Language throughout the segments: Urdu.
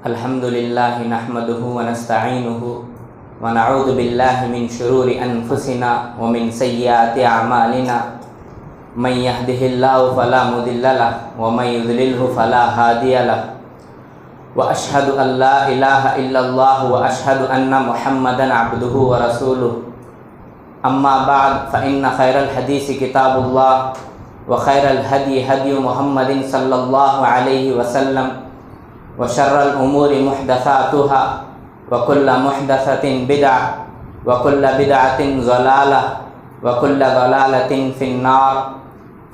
الحمد للہ نحمده ونستعینه ونعوذ باللہ من شرور انفسنا ومن سیئات اعمالنا من يهده الله فلا مضل له ومن يضلله فلا هادي له واشهد ان لا اله الا الله واشهد ان محمدا عبده ورسوله اما بعد فان خير الحديث كتاب الله وخير الهدي هدي محمد صلى الله عليه وسلم وشر الأمور محدثاتها وكل محدثة بدعة وكل بدعة ضلالة وكل ضلالة في النار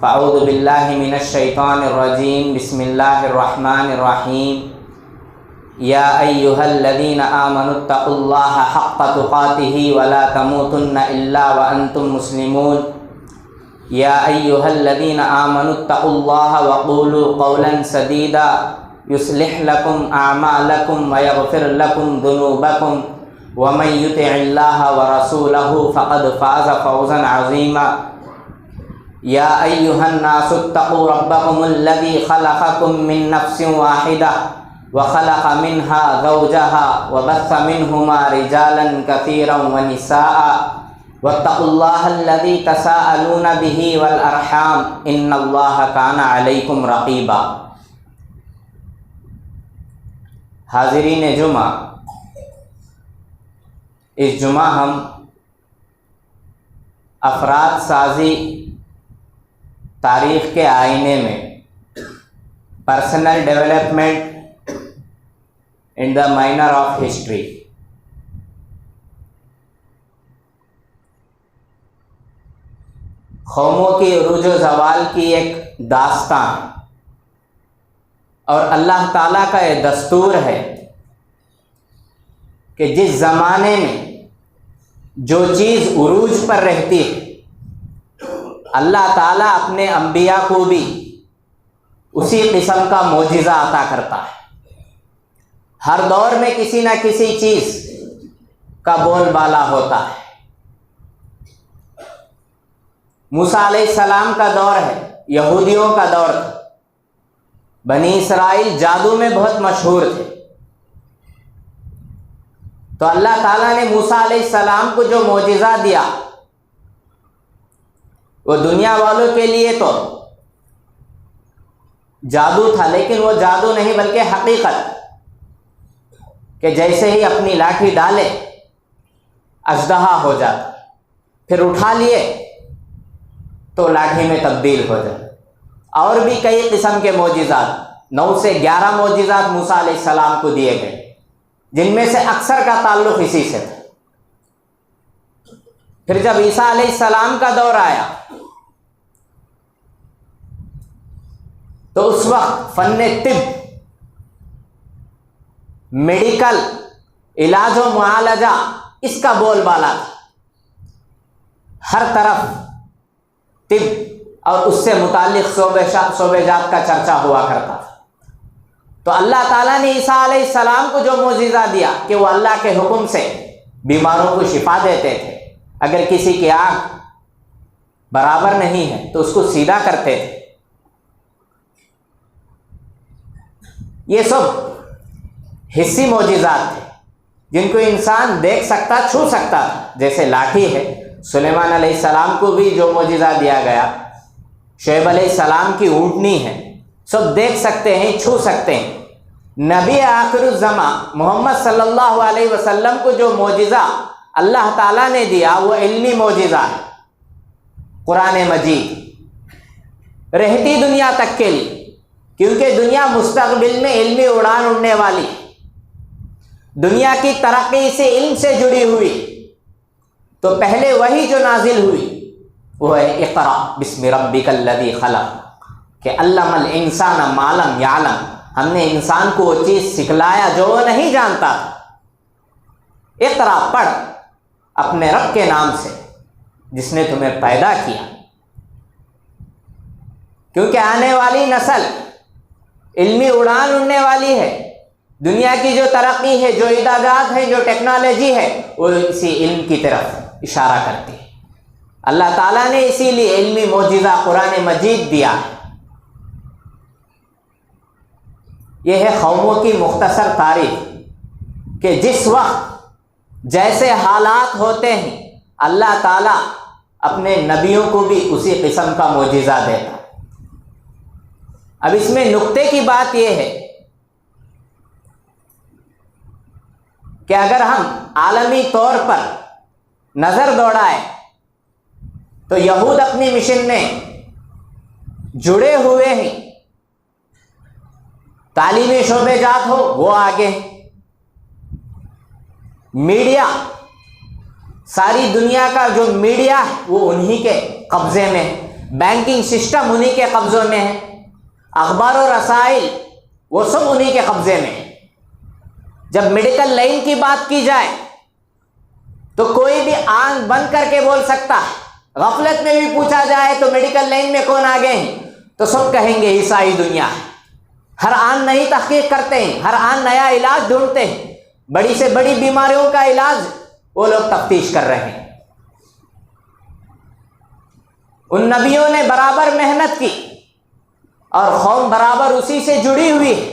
فأعوذ بالله من الشيطان الرجيم بسم الله الرحمن الرحيم يا أيها الذين آمنوا اتقوا الله حق تقاته ولا تموتن إلا وأنتم مسلمون يا أيها الذين آمنوا اتقوا الله وقولوا قولا سديدا يصلح لكم أعمالكم ويغفر لكم ذنوبكم ومن يطع الله ورسوله فقد فاز فوزا عظيما يا أيها الناس اتقوا ربكم الذي خلقكم من نفس واحدة وخلق منها زوجها وبث منهما رجالا كثيرا ونساء واتقوا الله الذي تساءلون به والأرحام إن الله كان عليكم رقيبا. حاضرین جمعہ، اس جمعہ ہم افراد سازی تاریخ کے آئینے میں personal development in the minor of history قوموں کی عروج و زوال کی ایک داستان اور اللہ تعالیٰ کا یہ دستور ہے کہ جس زمانے میں جو چیز عروج پر رہتی ہے اللہ تعالیٰ اپنے انبیاء کو بھی اسی قسم کا معجزہ عطا کرتا ہے. ہر دور میں کسی نہ کسی چیز کا بول بالا ہوتا ہے. موسیٰ علیہ السلام کا دور ہے، یہودیوں کا دور تھا. بنی اسرائیل جادو میں بہت مشہور تھے، تو اللہ تعالیٰ نے موسیٰ علیہ السلام کو جو معجزہ دیا وہ دنیا والوں کے لیے تو جادو تھا، لیکن وہ جادو نہیں بلکہ حقیقت، کہ جیسے ہی اپنی لاٹھی ڈالے اژدہا ہو جاتا، پھر اٹھا لیے تو لاٹھی میں تبدیل ہو جاتا. اور بھی کئی قسم کے معجزات، 9 سے 11 معجزات موسیٰ علیہ السلام کو دیے گئے، جن میں سے اکثر کا تعلق اسی سے تھا. پھر جب عیسیٰ علیہ السلام کا دور آیا تو اس وقت فن طب، میڈیکل علاج و معالجہ اس کا بول بالا تھا. ہر طرف طب اور اس سے متعلق شعبے جات کا چرچا ہوا کرتا تھا. تو اللہ تعالیٰ نے عیسیٰ علیہ السلام کو جو معجزہ دیا کہ وہ اللہ کے حکم سے بیماروں کو شفا دیتے تھے. اگر کسی کی آنکھ برابر نہیں ہے تو اس کو سیدھا کرتے تھے. یہ سب حسی معجزات تھے جن کو انسان دیکھ سکتا، چھو سکتا تھا. جیسے لاٹھی ہے، سلیمان علیہ السلام کو بھی جو معجزہ دیا گیا، شعیب علیہ السلام کی اونٹنی ہے، سب دیکھ سکتے ہیں، چھو سکتے ہیں. نبی آخر الزمان محمد صلی اللہ علیہ وسلم کو جو معجزہ اللہ تعالیٰ نے دیا وہ علمی معجزہ ہے. قرآن مجید رہتی دنیا تک کے لیے، کیونکہ دنیا مستقبل میں علمی اڑان اڑنے والی، دنیا کی ترقی سے علم سے جڑی ہوئی. تو پہلے وہی جو نازل ہوئی وہ ہے اقرا بسم ربک الذی خلق، کہ علم الانسان ما لم یعلم، ہم نے انسان کو وہ چیز سکھلایا جو وہ نہیں جانتا. اقرا، پڑھ اپنے رب کے نام سے جس نے تمہیں پیدا کیا، کیونکہ آنے والی نسل علمی اڑان اڑنے والی ہے. دنیا کی جو ترقی ہے، جو ایجادات ہے، جو ٹیکنالوجی ہے، وہ اسی علم کی طرف اشارہ کرتی ہے. اللہ تعالیٰ نے اسی لیے علمی معجزہ قرآن مجید دیا ہے. یہ ہے قوموں کی مختصر تعریف کہ جس وقت جیسے حالات ہوتے ہیں اللہ تعالیٰ اپنے نبیوں کو بھی اسی قسم کا معجزہ دیتا۔ اب اس میں نکتے کی بات یہ ہے کہ اگر ہم عالمی طور پر نظر دوڑائیں تو یہود اپنی مشن میں جڑے ہوئے ہیں، تعلیمی شعبے جات ہو وہ آگے، میڈیا، ساری دنیا کا جو میڈیا ہے وہ انہی کے قبضے میں، بینکنگ سسٹم انہی کے قبضوں میں ہے، اخبار و رسائل وہ سب انہی کے قبضے میں ہے۔ جب میڈیکل لائن کی بات کی جائے تو کوئی بھی آنکھ بند کر کے بول سکتا ہے، غفلت میں بھی پوچھا جائے تو میڈیکل لائن میں کون آگے ہیں تو سب کہیں گے عیسائی دنیا ہے۔ ہر آن نئی تحقیق کرتے ہیں، ہر آن نیا علاج ڈھونڈتے ہیں، بڑی سے بڑی بیماریوں کا علاج وہ لوگ تفتیش کر رہے ہیں۔ ان نبیوں نے برابر محنت کی اور قوم برابر اسی سے جڑی ہوئی ہے،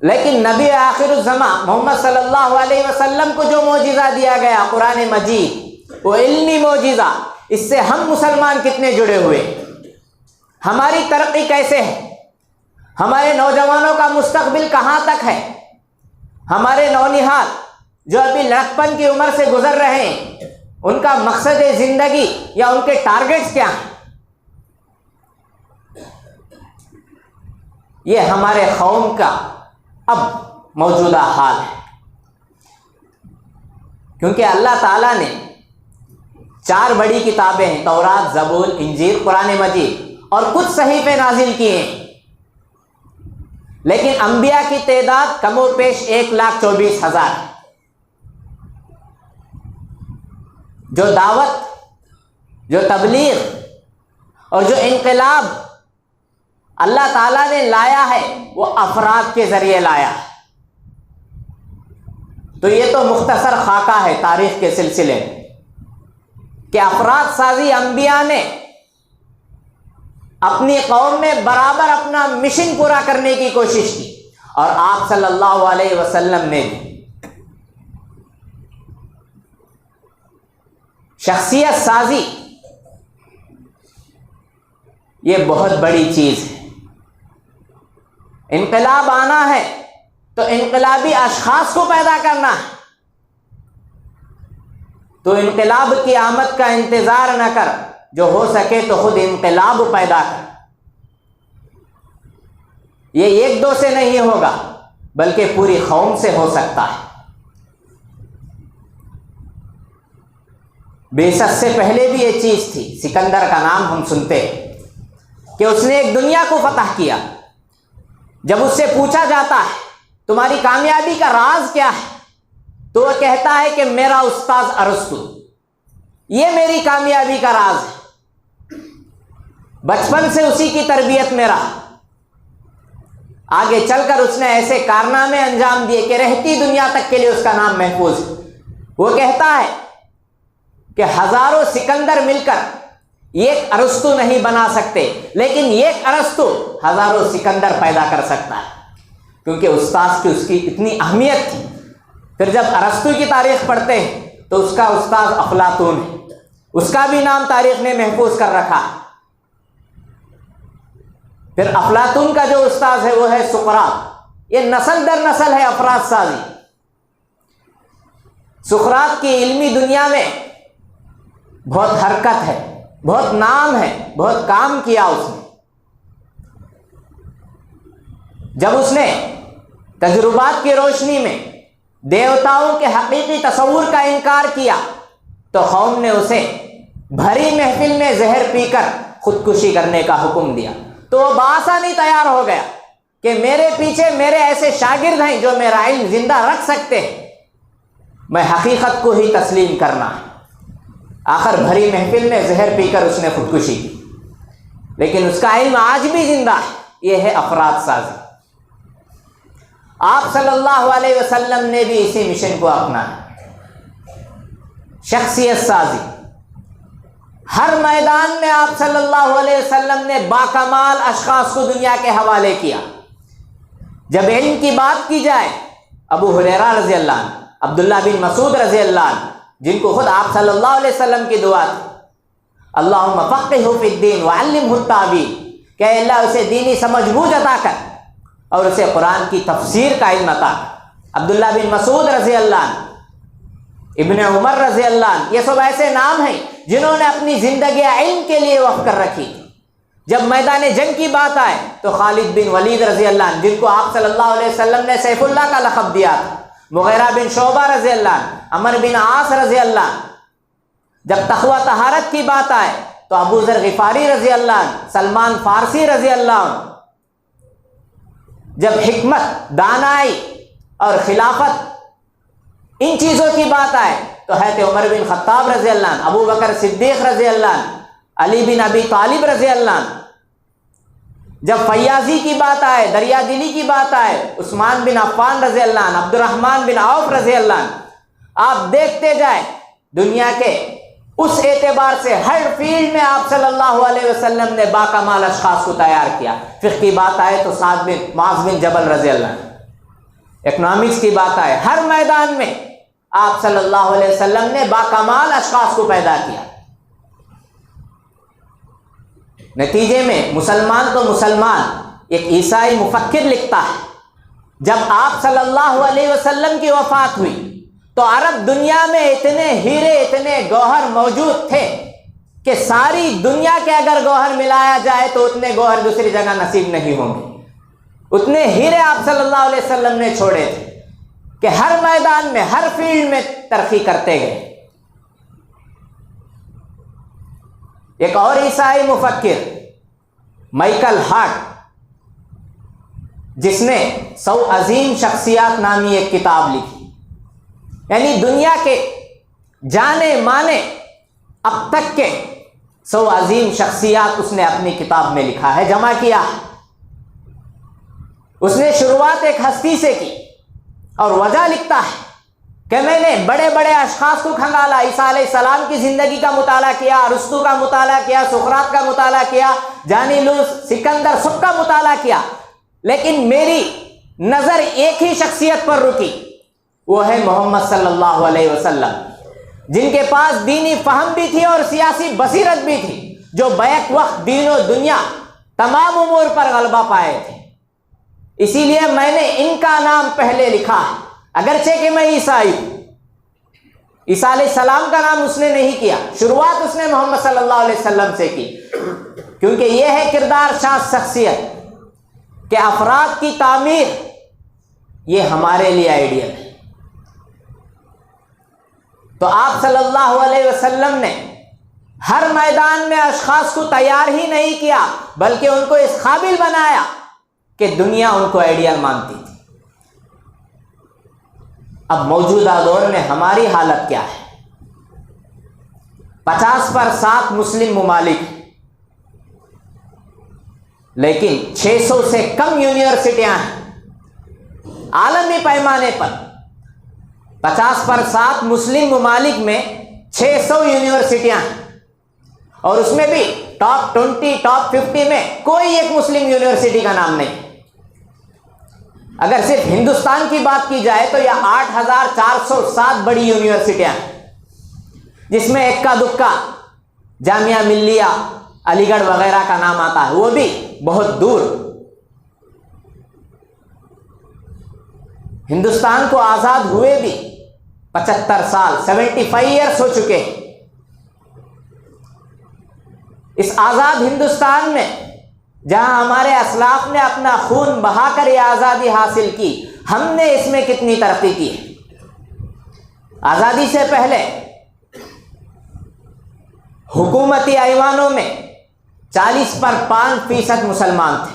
لیکن نبی آخر الزماں محمد صلی اللہ علیہ وسلم کو جو معجزہ دیا گیا قرآن مجید، وہ علمی معجزہ، اس سے ہم مسلمان کتنے جڑے ہوئے، ہماری ترقی کیسے ہے، ہمارے نوجوانوں کا مستقبل کہاں تک ہے، ہمارے نونہال جو ابھی لڑکپن کی عمر سے گزر رہے ہیں ان کا مقصد زندگی یا ان کے ٹارگٹس کیا ہیں، یہ ہمارے قوم کا اب موجودہ حال ہے۔ کیونکہ اللہ تعالیٰ نے 4 بڑی کتابیں ہیں، تورات، زبور، انجیل، قرآن مجید، اور کچھ صحیفے نازل کیے ہیں، لیکن انبیاء کی تعداد کم و بیش 1,24,000۔ جو دعوت، جو تبلیغ اور جو انقلاب اللہ تعالیٰ نے لایا ہے وہ افراد کے ذریعے لایا ہے۔ تو یہ تو مختصر خاکہ ہے تاریخ کے سلسلے میں کہ افراد سازی انبیاء نے اپنی قوم میں برابر اپنا مشن پورا کرنے کی کوشش کی، اور آپ صلی اللہ علیہ وسلم نے بھی۔ شخصیت سازی یہ بہت بڑی چیز ہے۔ انقلاب آنا ہے تو انقلابی اشخاص کو پیدا کرنا ہے، تو انقلاب کی آمد کا انتظار نہ کر، جو ہو سکے تو خود انقلاب پیدا کر۔ یہ 1-2 سے نہیں ہوگا بلکہ پوری قوم سے ہو سکتا ہے۔ بعثت سے پہلے بھی یہ چیز تھی، سکندر کا نام ہم سنتے ہیں کہ اس نے ایک دنیا کو فتح کیا۔ جب اس سے پوچھا جاتا ہے تمہاری کامیابی کا راز کیا ہے تو وہ کہتا ہے کہ میرا استاذ ارسطو، یہ میری کامیابی کا راز ہے، بچپن سے اسی کی تربیت میں رہا، آگے چل کر اس نے ایسے کارنامے انجام دیے کہ رہتی دنیا تک کے لیے اس کا نام محفوظ ہے۔ وہ کہتا ہے کہ ہزاروں سکندر مل کر ایک ارسطو نہیں بنا سکتے، لیکن ایک ارسطو ہزاروں سکندر پیدا کر سکتا ہے، کیونکہ استاذ کی اس کی اتنی اہمیت تھی۔ پھر جب ارسطو کی تاریخ پڑھتے ہیں تو اس کا استاذ افلاطون ہے، اس کا بھی نام تاریخ نے محفوظ کر رکھا۔ پھر افلاطون کا جو استاذ ہے وہ ہے سقراط۔ یہ نسل در نسل ہے افراد سازی۔ سقراط کی علمی دنیا میں بہت حرکت ہے، بہت نام ہے، بہت کام کیا اس نے۔ جب اس نے تجربات کی روشنی میں دیوتاؤں کے حقیقی تصور کا انکار کیا تو قوم نے اسے بھری محفل میں زہر پی کر خودکشی کرنے کا حکم دیا، تو وہ بآسانی تیار ہو گیا کہ میرے پیچھے میرے ایسے شاگرد ہیں جو میرا علم زندہ رکھ سکتے ہیں، میں حقیقت کو ہی تسلیم کرنا ہے۔ آخر بھری محفل میں زہر پی کر اس نے خودکشی کی، لیکن اس کا علم آج بھی زندہ ہے۔ یہ ہے افراد سازی۔ آپ صلی اللہ علیہ وسلم نے بھی اسی مشن کو اپنایا، شخصیت سازی۔ ہر میدان میں آپ صلی اللہ علیہ وسلم نے باکمال اشخاص کو دنیا کے حوالے کیا، جب علم کی بات کی جائے ابو ہریرہ رضی اللہ عنہ، عبداللہ بن مسعود رضی اللہ عنہ، جن کو خود آپ صلی اللہ علیہ وسلم کی دعا تھی، اللہم فقہہ فی الدین وعلمہ التاویل، کہ اے اللہ اسے دینی سمجھ بوجھ عطا کر اور اسے قرآن کی تفسیر کا علم عطا کر۔ عبداللہ بن مسعود رضی اللہ عنہ، ابن عمر رضی اللہ عنہ، یہ سب ایسے نام ہیں جنہوں نے اپنی زندگی علم کے لیے وقف کر رکھی۔ جب میدان جنگ کی بات آئے تو خالد بن ولید رضی اللہ عنہ، جن کو آپ صلی اللہ علیہ وسلم نے سیف اللہ کا لقب دیا تھا، مغیرہ بن شعبہ رضی اللہ عنہ، عمر بن عاص رضی اللہ عنہ۔ جب تقوی طہارت کی بات آئے تو ابو ذر غفاری رضی اللہ عنہ، سلمان فارسی رضی اللہ عنہ۔ جب حکمت، دانائی اور خلافت، ان چیزوں کی بات آئے تو حضرت عمر بن خطاب رضی اللہ عنہ، ابو بکر صدیق رضی اللہ عنہ، علی بن ابی طالب رضی اللہ عنہ۔ جب فیاضی کی بات آئے، دریا دلی کی بات آئے، عثمان بن عفان رضی اللہ عنہ، عبد الرحمن بن عوف رضی اللہ عنہ۔ آپ دیکھتے جائیں دنیا کے اس اعتبار سے ہر فیلڈ میں آپ صلی اللہ علیہ وسلم نے باکمال اشخاص کو تیار کیا۔ فقہ کی بات آئے تو سعد بن معاذ بن جبل رضی اللہ عنہ، اکنامکس کی بات آئے، ہر میدان میں آپ صلی اللہ علیہ وسلم نے باکمال اشخاص کو پیدا کیا۔ نتیجے میں مسلمان تو مسلمان، ایک عیسائی مفکر لکھتا ہے جب آپ صلی اللہ علیہ وسلم کی وفات ہوئی تو عرب دنیا میں اتنے ہیرے، اتنے گوہر موجود تھے کہ ساری دنیا کے اگر گوہر ملایا جائے تو اتنے گوہر دوسری جگہ نصیب نہیں ہوں گے۔ اتنے ہیرے آپ صلی اللہ علیہ وسلم نے چھوڑے تھے کہ ہر میدان میں، ہر فیلڈ میں ترقی کرتے گئے۔ ایک اور عیسائی مفکر مائیکل ہارٹ، جس نے 100 عظیم شخصیات نامی ایک کتاب لکھی، یعنی دنیا کے جانے مانے اب تک کے 100 عظیم شخصیات اس نے اپنی کتاب میں لکھا ہے، جمع کیا ہے۔ اس نے شروعات ایک ہستی سے کی اور وجہ لکھتا ہے کہ میں نے بڑے بڑے اشخاص کو کھنگالا، عیسیٰ علیہ السلام کی زندگی کا مطالعہ کیا، ارسطو کا مطالعہ کیا، سقراط کا مطالعہ کیا، جانیلوس، سکندر، سب کا مطالعہ کیا، لیکن میری نظر ایک ہی شخصیت پر رکی، وہ ہے محمد صلی اللہ علیہ وسلم، جن کے پاس دینی فہم بھی تھی اور سیاسی بصیرت بھی تھی، جو بیک وقت دین و دنیا تمام امور پر غلبہ پائے تھے۔ اسی لیے میں نے ان کا نام پہلے لکھا ہے، اگرچہ کہ میں عیسائی ہوں۔ عیسیٰ علیہ السلام کا نام اس نے نہیں کیا، شروعات اس نے محمد صلی اللہ علیہ وسلم سے کی، کیونکہ یہ ہے کردار شاذ شخصیت کہ افراد کی تعمیر یہ ہمارے لیے آئیڈیل ہے۔ تو آپ صلی اللہ علیہ وسلم نے ہر میدان میں اشخاص کو تیار ہی نہیں کیا، بلکہ ان کو اس قابل بنایا کہ دنیا ان کو آئیڈیل مانتی تھی۔ اب موجودہ دور میں ہماری حالت کیا ہے؟ 50% مسلم ممالک ہیں، لیکن 600 سے کم یونیورسٹیاں ہیں عالمی پیمانے پر۔ 50% مسلم ممالک میں 600 یونیورسٹیاں ہیں، اور اس میں بھی ٹاپ 20، ٹاپ 50 میں کوئی ایک مسلم یونیورسٹی کا نام نہیں۔ اگر صرف ہندوستان کی بات کی جائے تو یہ 8407 بڑی یونیورسٹیاں ہیں، جس میں اکا دکا جامعہ ملیہ، علی گڑھ وغیرہ کا نام آتا ہے، وہ بھی بہت دور۔ ہندوستان کو آزاد ہوئے بھی 75 سال، 75 ایئرس ہو چکے ہیں۔ اس آزاد ہندوستان میں جہاں ہمارے اسلاف نے اپنا خون بہا کر یہ آزادی حاصل کی، ہم نے اس میں کتنی ترقی کی ہے؟ آزادی سے پہلے حکومتی ایوانوں میں 40% مسلمان تھے،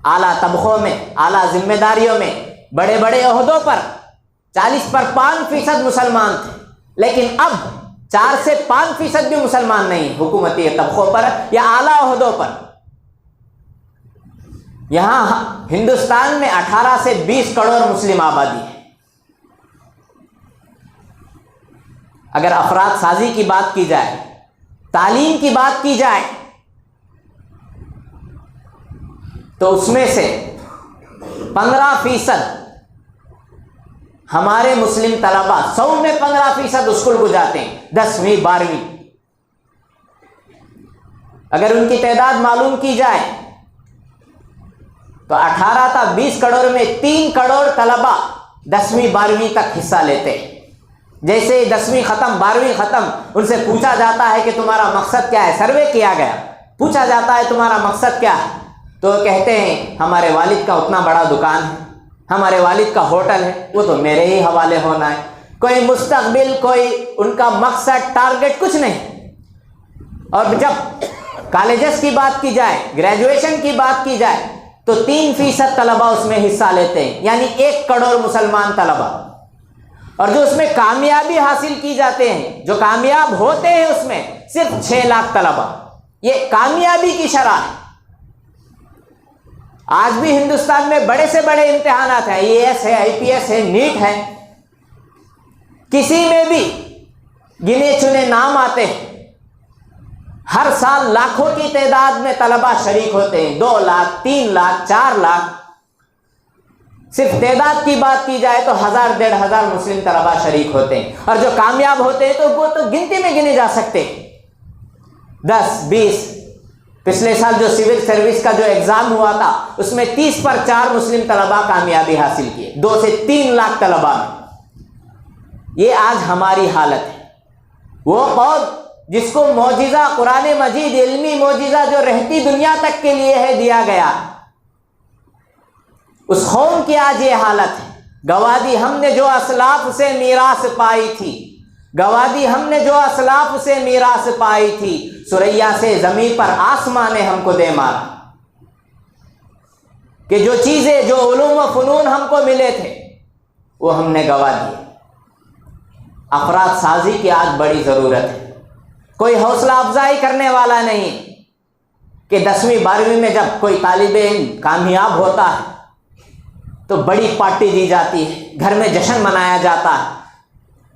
اعلیٰ طبقوں میں، اعلیٰ ذمہ داریوں میں، بڑے بڑے عہدوں پر 40% مسلمان تھے، لیکن اب 4 سے 5% بھی مسلمان نہیں حکومتی طبقوں پر یا اعلیٰ عہدوں پر۔ یہاں ہندوستان میں 18 سے 20 کروڑ مسلم آبادی ہے۔ اگر افراد سازی کی بات کی جائے، تعلیم کی بات کی جائے، تو اس میں سے 15% ہمارے مسلم طلبہ 100 میں 15% اسکول کو جاتے ہیں، 10ویں 12ویں۔ اگر ان کی تعداد معلوم کی جائے تو 18 تا 20 کروڑ میں 3 کروڑ طلبہ 10ویں 12ویں تک حصہ لیتے ہیں۔ جیسے 10ویں ختم 12ویں ختم، ان سے پوچھا جاتا ہے کہ تمہارا مقصد کیا ہے، سروے کیا گیا، پوچھا جاتا ہے تمہارا مقصد کیا ہے، تو کہتے ہیں ہمارے والد کا اتنا بڑا دکان ہے، ہمارے والد کا ہوٹل ہے، وہ تو میرے ہی حوالے ہونا ہے۔ کوئی مستقبل، کوئی ان کا مقصد، ٹارگٹ کچھ نہیں۔ اور جب کالجز کی بات کی جائے، گریجویشن کی بات کی جائے تو 3% طلبہ اس میں حصہ لیتے ہیں، یعنی 1 کروڑ مسلمان طلبہ۔ اور جو اس میں کامیابی حاصل کی جاتے ہیں، جو کامیاب ہوتے ہیں، اس میں صرف 6 لاکھ طلبہ۔ یہ کامیابی کی شرح ہے۔ آج بھی ہندوستان میں بڑے سے بڑے امتحانات ہیں، IAS ہے، IPS ہے، نیٹ ہے، کسی میں بھی گنے چنے نام آتے ہیں۔ ہر سال لاکھوں کی تعداد میں طلبہ شریک ہوتے ہیں، 2 لاکھ 3 لاکھ 4 لاکھ، صرف تعداد کی بات کی جائے تو 1000 1500 مسلم طلبہ شریک ہوتے ہیں۔ اور جو کامیاب ہوتے ہیں تو وہ تو گنتی میں گنے جا سکتے، 10 20۔ پچھلے سال جو سول سروس کا جو ایگزام ہوا تھا، اس میں 30 پر 4 مسلم طلبہ کامیابی حاصل کیے، 2 سے 3 لاکھ طلبہ میں۔ یہ آج ہماری حالت ہے۔ وہ قوم جس کو معجزہ قرآن مجید، علمی معجزہ جو رہتی دنیا تک کے لیے ہے، دیا گیا، اس قوم کی آج یہ حالت ہے۔ گوادی ہم نے جو اسلاف سے میراث پائی تھی، گوادی ہم نے جو اسلاف سے میراث پائی تھی، سریا سے زمین پر آسمان نے ہم کو دے مارا۔ کہ جو چیزیں، جو علوم و فنون ہم کو ملے تھے، وہ ہم نے گوا دیے۔ افراد سازی کی آج بڑی ضرورت ہے۔ کوئی حوصلہ افزائی کرنے والا نہیں کہ 10ویں 12ویں میں جب کوئی طالب علم کامیاب ہوتا ہے تو بڑی پارٹی دی جاتی ہے، گھر میں جشن منایا جاتا ہے،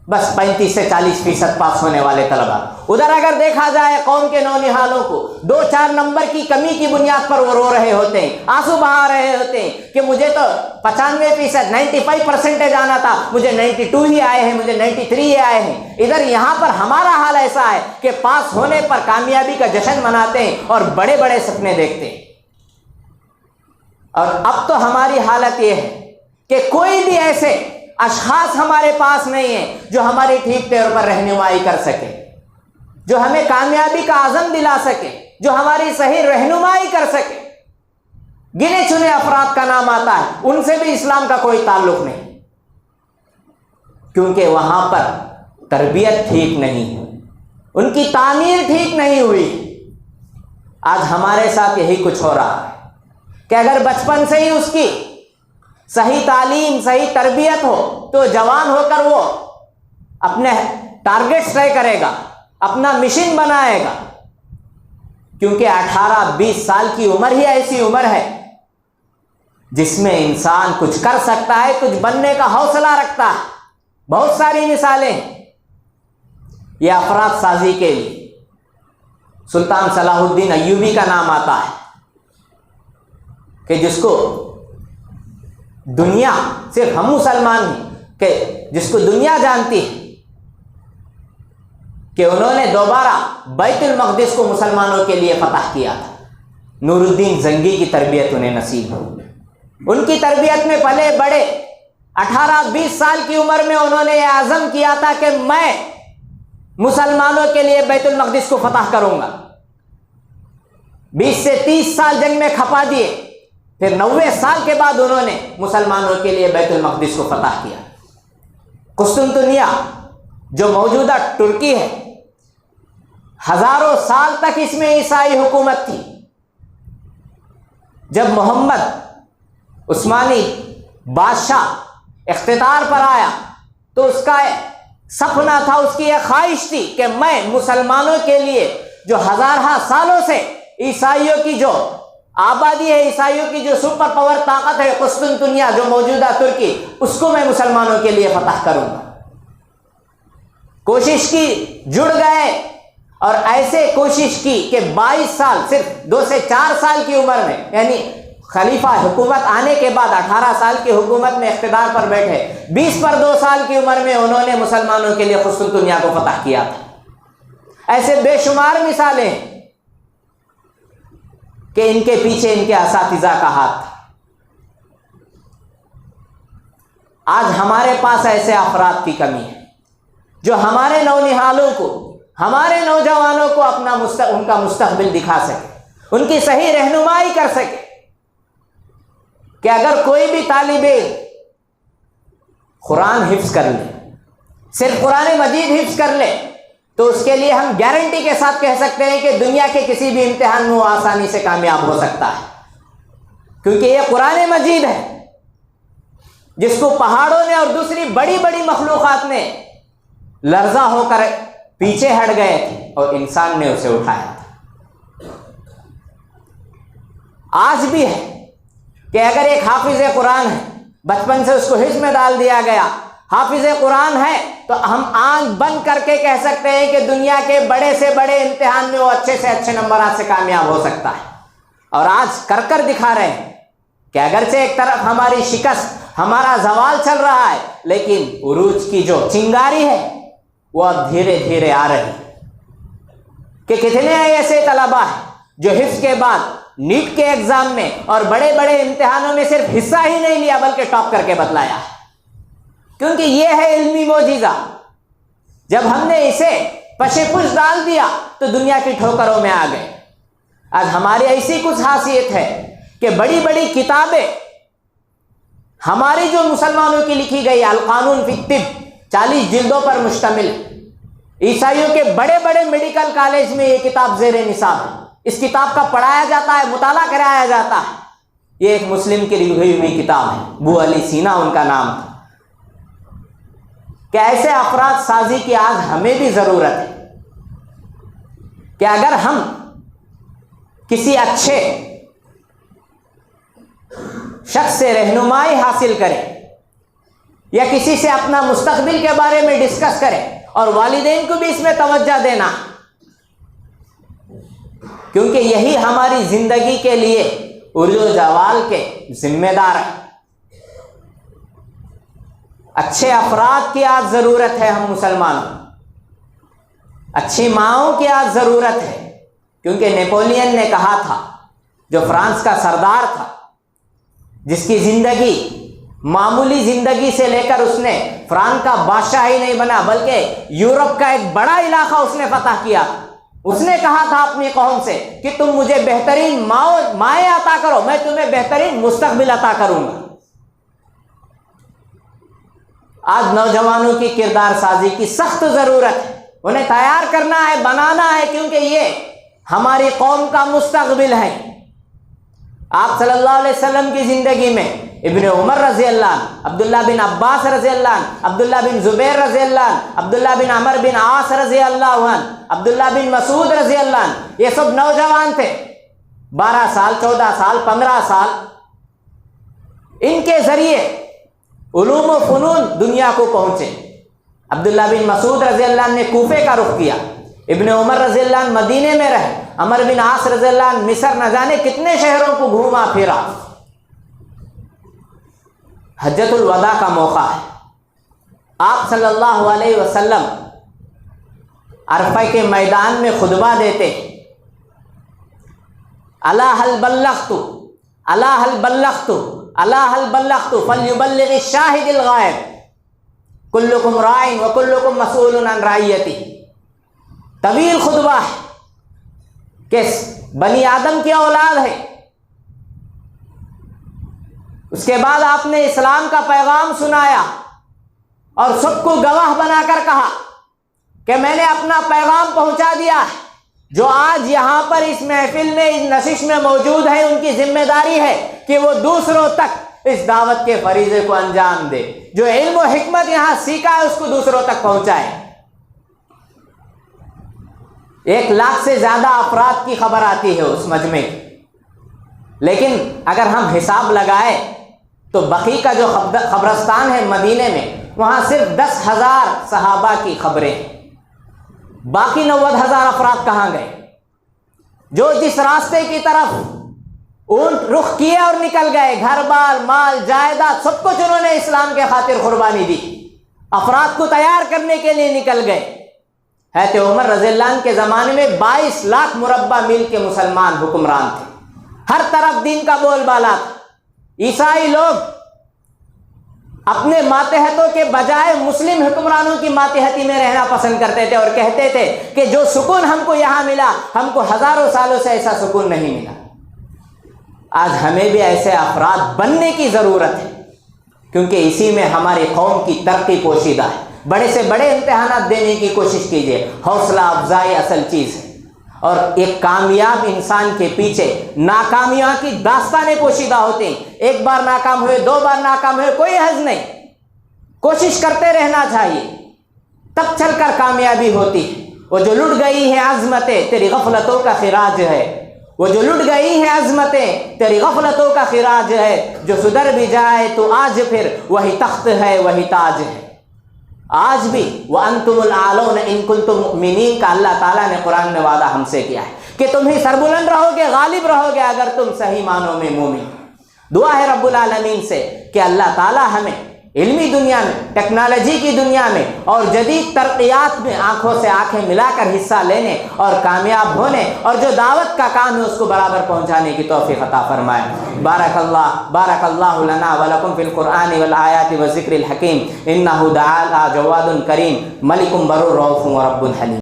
بس 35 سے 40% پاس ہونے والے طلبہ۔ ادھر اگر دیکھا جائے قوم کے نونہالوں کو، 2-4 نمبر کی کمی کی بنیاد پر وہ رو رہے ہوتے ہیں، آنسو بہا رہے ہوتے ہیں کہ مجھے تو 95%، 95% آنا تھا، مجھے 92 ہی آئے ہیں، مجھے 93 ہی آئے ہیں۔ ادھر یہاں پر ہمارا حال ایسا ہے کہ پاس ہونے پر کامیابی کا جشن مناتے ہیں اور بڑے بڑے سپنے دیکھتے ہیں۔ اور اب تو ہماری حالت یہ ہے کہ کوئی بھی ایسے اشخاص ہمارے پاس نہیں ہیں جو ہماری ٹھیک طور پر رہنمائی کر سکے، جو ہمیں کامیابی کا عزم دلا سکے، جو ہماری صحیح رہنمائی کر سکے۔ گنے چنے افراد کا نام آتا ہے، ان سے بھی اسلام کا کوئی تعلق نہیں، کیونکہ وہاں پر تربیت ٹھیک نہیں ہے، ان کی تعمیر ٹھیک نہیں ہوئی۔ آج ہمارے ساتھ یہی کچھ ہو رہا ہے کہ اگر بچپن سے ہی اس کی صحیح تعلیم، صحیح تربیت ہو تو جوان ہو کر وہ اپنے ٹارگٹس طے کرے گا، اپنا مشن بنائے گا، کیونکہ 18-20 سال کی عمر ہی ایسی عمر ہے جس میں انسان کچھ کر سکتا ہے، کچھ بننے کا حوصلہ رکھتا ہے۔ بہت ساری مثالیں ہیں یہ افراد سازی کے لیے۔ سلطان صلاح الدین ایوبی کا نام آتا ہے کہ جس کو دنیا، صرف ہم مسلمان ہیں کہ جس کو دنیا جانتی ہے کہ انہوں نے دوبارہ بیت المقدس کو مسلمانوں کے لیے فتح کیا تھا۔ نور الدین زنگی کی تربیت انہیں نصیب ہوئی، ان کی تربیت میں پلے بڑے۔ 18-20 سال کی عمر میں انہوں نے یہ عزم کیا تھا کہ میں مسلمانوں کے لیے بیت المقدس کو فتح کروں گا۔ 20 سے 30 سال جنگ میں کھپا دیے، پھر 90 سال کے بعد انہوں نے مسلمانوں کے لیے بیت المقدس کو فتح کیا۔ قسطنطنیہ جو موجودہ ترکی ہے، ہزاروں سال تک اس میں عیسائی حکومت تھی۔ جب محمد عثمانی بادشاہ اقتدار پر آیا تو اس کا سپنا تھا، اس کی ایک خواہش تھی کہ میں مسلمانوں کے لیے جو ہزارہ سالوں سے عیسائیوں کی جو آبادی ہے، عیسائیوں کی جو سپر پاور طاقت ہے قسطنطنیہ جو موجودہ ترکی، اس کو میں مسلمانوں کے لیے فتح کروں گا۔ کوشش کی، جڑ گئے اور ایسے کوشش کی کہ 22 سال، صرف 2 سے 4 سال کی عمر میں، یعنی خلیفہ حکومت آنے کے بعد 18 سال کی حکومت میں اقتدار پر بیٹھے، 20 پر 2 سال کی عمر میں انہوں نے مسلمانوں کے لیے قسطنطنیہ کو فتح کیا تھا۔ ایسے بے شمار مثالیں ہیں کہ ان کے پیچھے ان کے اساتذہ کا ہاتھ تھا۔ آج ہمارے پاس ایسے افراد کی کمی ہے جو ہمارے نونہالوں کو، ہمارے نوجوانوں کو ان کا مستقبل دکھا سکے، ان کی صحیح رہنمائی کر سکے کہ اگر کوئی بھی طالب علم قرآن حفظ کر لے، صرف قرآن مجید حفظ کر لے، تو اس کے لیے ہم گارنٹی کے ساتھ کہہ سکتے ہیں کہ دنیا کے کسی بھی امتحان میں وہ آسانی سے کامیاب ہو سکتا ہے، کیونکہ یہ قرآن مجید ہے جس کو پہاڑوں نے اور دوسری بڑی بڑی مخلوقات نے لرزہ ہو کر پیچھے ہٹ گئے تھے اور انسان نے اسے اٹھایا تھا۔ آج بھی ہے کہ اگر ایک حافظ قرآن ہے، بچپن سے اس کو حفظ میں ڈال دیا گیا، حافظ قرآن ہے، تو ہم آنکھ بند کر کے کہہ سکتے ہیں کہ دنیا کے بڑے سے بڑے امتحان میں وہ اچھے سے اچھے نمبرات سے کامیاب ہو سکتا ہے۔ اور آج کر دکھا رہے ہیں کہ اگرچہ ایک طرف ہماری شکست، ہمارا زوال چل رہا ہے، لیکن عروج کی جو چنگاری ہے وہ اب دھیرے دھیرے آ رہی ہے۔ کہ کتنے ایسے طلبہ ہیں جو حفظ کے بعد نیٹ کے ایگزام میں اور بڑے بڑے امتحانوں میں صرف حصہ ہی نہیں لیا بلکہ ٹاپ کر کے بتلایا ہے، کیونکہ یہ ہے علمی معجزہ۔ جب ہم نے اسے پشے پش ڈال دیا تو دنیا کی ٹھوکروں میں آ گئے۔ آج ہماری ایسی کچھ حیثیت ہے کہ بڑی بڑی کتابیں ہماری جو مسلمانوں کی لکھی گئی القانون فی الطب 40 جلدوں پر مشتمل، عیسائیوں کے بڑے بڑے میڈیکل کالج میں یہ کتاب زیر نصاب ہے، اس کتاب کا پڑھایا جاتا ہے، مطالعہ کرایا جاتا ہے۔ یہ ایک مسلم کی لکھی ہوئی کتاب ہے، ابو علی سینا ان کا نام تھا۔ کہ ایسے افراد سازی کی آج ہمیں بھی ضرورت ہے کہ اگر ہم کسی اچھے شخص سے رہنمائی حاصل کریں یا کسی سے اپنا مستقبل کے بارے میں ڈسکس کریں، اور والدین کو بھی اس میں توجہ دینا، کیونکہ یہی ہماری زندگی کے لیے عروج و زوال کے ذمہ دار ہیں۔ اچھے افراد کی آج ضرورت ہے ہم مسلمانوں، اچھی ماؤں کی آج ضرورت ہے، کیونکہ نیپولین نے کہا تھا، جو فرانس کا سردار تھا، جس کی زندگی معمولی زندگی سے لے کر اس نے فرانس کا بادشاہ ہی نہیں بنا بلکہ یورپ کا ایک بڑا علاقہ اس نے فتح کیا، اس نے کہا تھا اپنی قوم سے کہ تم مجھے بہترین مائیں عطا کرو، میں تمہیں بہترین مستقبل عطا کروں گا۔ آج نوجوانوں کی کردار سازی کی سخت ضرورت ہے، انہیں تیار کرنا ہے، بنانا ہے، کیونکہ یہ ہماری قوم کا مستقبل ہے۔ آپ صلی اللہ علیہ وسلم کی زندگی میں ابن عمر رضی اللہ عنہ، عبداللہ بن عباس رضی اللہ عنہ، عبداللہ بن زبیر رضی اللہ عنہ، عبداللہ بن عمر بن عاص رضی اللہ عنہ، عبداللہ بن مسعود رضی اللہ عنہ، یہ سب نوجوان تھے، 12 سال 14 سال 15 سال۔ ان کے ذریعے علوم و فنون دنیا کو پہنچے۔ عبداللہ بن مسعود رضی اللہ عنہ نے کوفے کا رخ کیا، ابن عمر رضی اللہ عنہ مدینے میں رہے، عمر بن عاص رضی اللہ عنہ مصر نہ جانے کتنے شہروں کو گھوما پھرا۔ حجۃ الوداع کا موقع ہے، آپ صلی اللہ علیہ وسلم عرفہ کے میدان میں خطبہ دیتے، الا هل بلغت الا هل بلغت الا هل بلغت فليبلغ الشاهد الغائب كلكم راع وكلكم مسؤول عن رعیته۔ طویل خطبہ ہے کہ بنی آدم کی اولاد ہے، اس کے بعد آپ نے اسلام کا پیغام سنایا اور سب کو گواہ بنا کر کہا کہ میں نے اپنا پیغام پہنچا دیا ہے۔ جو آج یہاں پر اس محفل میں اس نشست میں موجود ہیں، ان کی ذمہ داری ہے کہ وہ دوسروں تک اس دعوت کے فریضے کو انجام دے، جو علم و حکمت یہاں سیکھا ہے اس کو دوسروں تک پہنچائے۔ 1 لاکھ سے زیادہ افراد کی خبر آتی ہے اس مجمع کی، لیکن اگر ہم حساب لگائیں تو بقیع کا جو قبرستان ہے مدینے میں، وہاں صرف 10,000 صحابہ کی خبریں ہیں، باقی 90,000 افراد کہاں گئے؟ جو جس راستے کی طرف اونٹ رخ کیے اور نکل گئے، گھر بار مال جائیداد سب کچھ انہوں نے اسلام کے خاطر قربانی دی، افراد کو تیار کرنے کے لیے نکل گئے۔ حضرت عمر رضی اللہ عنہ کے زمانے میں 22 لاکھ مربع میل کے مسلمان حکمران تھے، ہر طرف دین کا بول بالا تھا۔ عیسائی لوگ اپنے ماتحتوں کے بجائے مسلم حکمرانوں کی ماتحتی میں رہنا پسند کرتے تھے اور کہتے تھے کہ جو سکون ہم کو یہاں ملا، ہم کو ہزاروں سالوں سے ایسا سکون نہیں ملا۔ آج ہمیں بھی ایسے افراد بننے کی ضرورت ہے، کیونکہ اسی میں ہماری قوم کی ترقی پوشیدہ ہے۔ بڑے سے بڑے امتحانات دینے کی کوشش کیجیے، حوصلہ افزائی اصل چیز ہے، اور ایک کامیاب انسان کے پیچھے ناکامیوں کی داستانیں پوشیدہ ہوتی ہیں۔ ایک بار ناکام ہوئے، 2 بار ناکام ہوئے، کوئی حرج نہیں، کوشش کرتے رہنا چاہیے، تب چل کر کامیابی ہوتی ہے۔ وہ جو لٹ گئی ہے عظمتیں تیری غفلتوں کا خراج ہے، وہ جو لٹ گئی ہے عظمتیں تیری غفلتوں کا خراج ہے، جو سدھر بھی جائے تو آج پھر وہی تخت ہے وہی تاج ہے۔ آج بھی وَأَنْتُمُ الْأَعْلَوْنَ إِن كُنتُم مُؤْمِنِينَ کا اللہ تعالیٰ نے قرآن میں وعدہ ہم سے کیا ہے کہ تم ہی سربلند رہو گے، غالب رہو گے اگر تم صحیح معنوں میں مومن۔ دعا ہے رب العالمین سے کہ اللہ تعالیٰ ہمیں علمی دنیا میں، ٹیکنالوجی کی دنیا میں اور جدید ترقیات میں آنکھوں سے آنکھیں ملا کر حصہ لینے اور کامیاب ہونے اور جو دعوت کا کام ہے اس کو برابر پہنچانے کی توفیق عطا فرمائے۔ بارک اللہ لنا ولکم فی القرآن والآیات والذکر الحکیم، انہ تعالی جواد کریم ملک برر رؤوف ورب حلیم۔